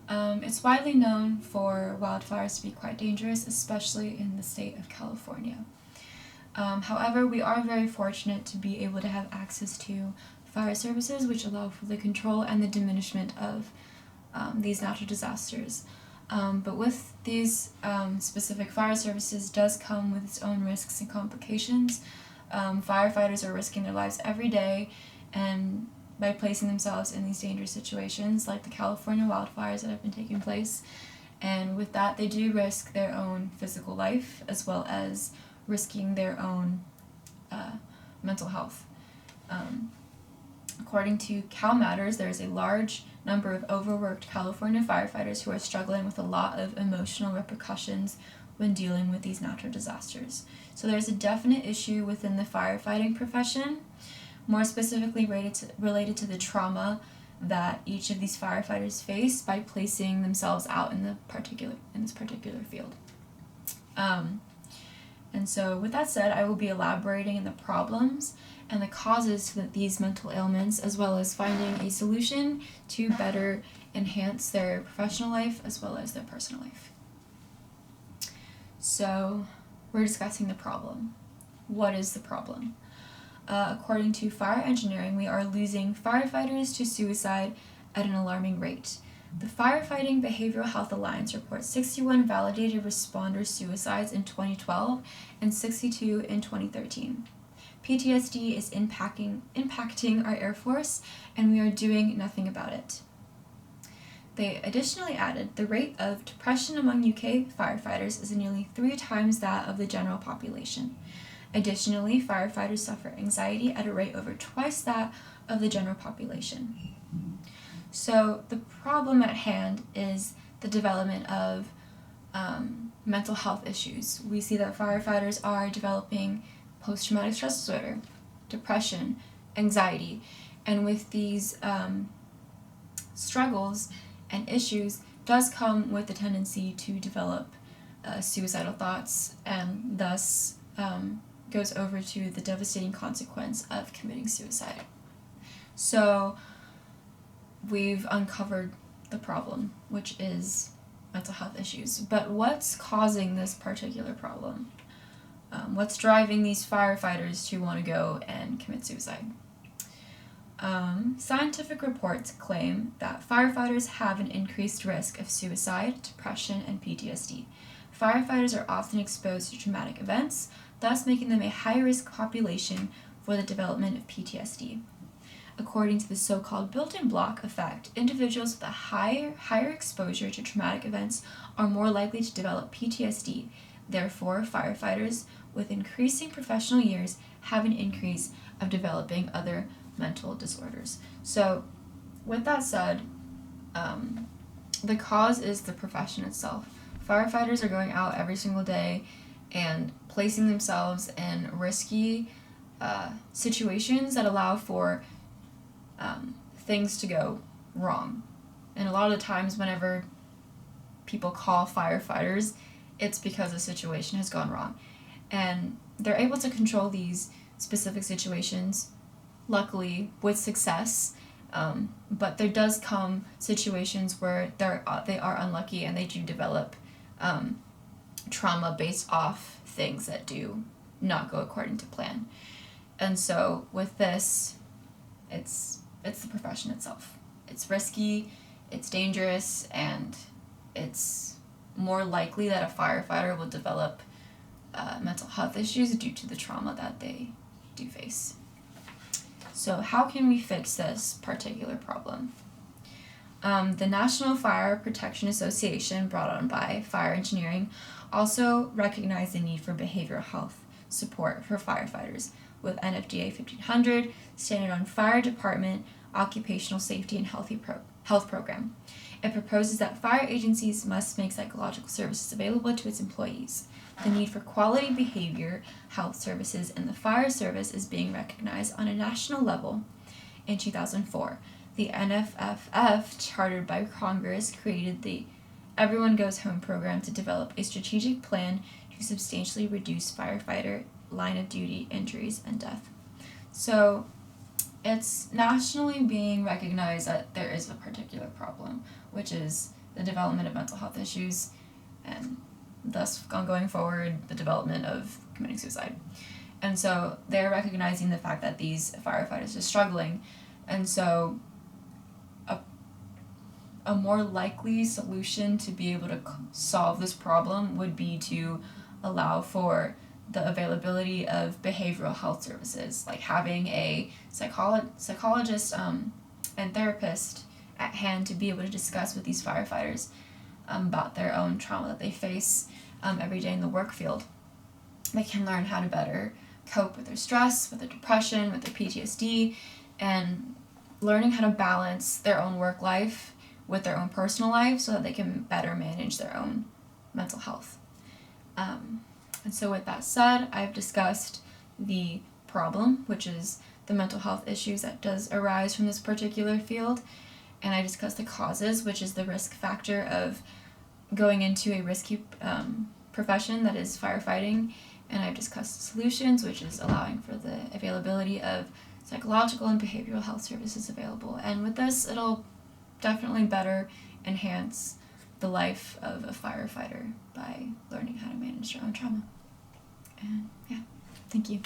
It's widely known for wildfires to be quite dangerous, especially in the state of California. However, we are very fortunate to be able to have access to fire services which allow for the control and the diminishment of these natural disasters. But with these specific fire services does come with its own risks and complications. Firefighters are risking their lives every day and by placing themselves in these dangerous situations like the California wildfires that have been taking place. And with that, they do risk their own physical life as well as risking their own mental health. According to Cal Matters, there is a large number of overworked California firefighters who are struggling with a lot of emotional repercussions when dealing with these natural disasters. So there's a definite issue within the firefighting profession, more specifically related to the trauma that each of these firefighters face by placing themselves out in this particular field. And so with that said, I will be elaborating on the problems and the causes to these mental ailments, as well as finding a solution to better enhance their professional life as well as their personal life. So we're discussing the problem. What is the problem? According to Fire Engineering, we are losing firefighters to suicide at an alarming rate. The Firefighting Behavioral Health Alliance reports 61 validated responder suicides in 2012 and 62 in 2013. PTSD is impacting our Air Force, and we are doing nothing about it. They additionally added the rate of depression among UK firefighters is nearly 3 times that of the general population. Additionally, firefighters suffer anxiety at a rate over twice that of the general population. So the problem at hand is the development of mental health issues. We see that firefighters are developing post-traumatic stress disorder, depression, anxiety, and with these struggles and issues does come with the tendency to develop suicidal thoughts, and thus goes over to the devastating consequence of committing suicide. So we've uncovered the problem, which is mental health issues. But what's causing this particular problem? What's driving these firefighters to want to go and commit suicide? Scientific reports claim that firefighters have an increased risk of suicide, depression, and PTSD. Firefighters are often exposed to traumatic events, thus making them a high-risk population for the development of PTSD. According to the so-called built-in block effect, individuals with a higher exposure to traumatic events are more likely to develop PTSD. Therefore, firefighters with increasing professional years have an increase of developing other mental disorders. So, with that said, the cause is the profession itself. Firefighters are going out every single day and placing themselves in risky situations that allow for things to go wrong. And a lot of the times whenever people call firefighters, it's because a situation has gone wrong. And they're able to control these specific situations, luckily, with success. But there does come situations where they are unlucky and they do develop trauma based off things that do not go according to plan. And so with this, it's the profession itself. It's risky, it's dangerous, and it's more likely that a firefighter will develop mental health issues due to the trauma that they do face. So how can we fix this particular problem? The National Fire Protection Association, brought on by Fire Engineering, also recognized the need for behavioral health support for firefighters, with NFDA 1500, Standard on Fire Department Occupational Safety and Health Program. It proposes that fire agencies must make psychological services available to its employees. The need for quality behavior health services in the fire service is being recognized on a national level. In 2004, the NFFF, chartered by Congress, created the Everyone Goes Home program to develop a strategic plan to substantially reduce firefighter line of duty injuries and death. So it's nationally being recognized that there is a particular problem, which is the development of mental health issues, and thus going forward, the development of committing suicide. And so they're recognizing the fact that these firefighters are struggling, and so a more likely solution to be able to solve this problem would be to allow for the availability of behavioral health services, like having a psychologist and therapist at hand to be able to discuss with these firefighters about their own trauma that they face every day in the work field. They can learn how to better cope with their stress, with their depression, with their PTSD, and learning how to balance their own work life with their own personal life so that they can better manage their own mental health. And so with that said, I've discussed the problem, which is the mental health issues that does arise from this particular field, and I discussed the causes, which is the risk factor of going into a risky profession that is firefighting, and I've discussed solutions, which is allowing for the availability of psychological and behavioral health services available. And with this, it'll definitely better enhance the life of a firefighter by learning how to manage their own trauma. And yeah, thank you.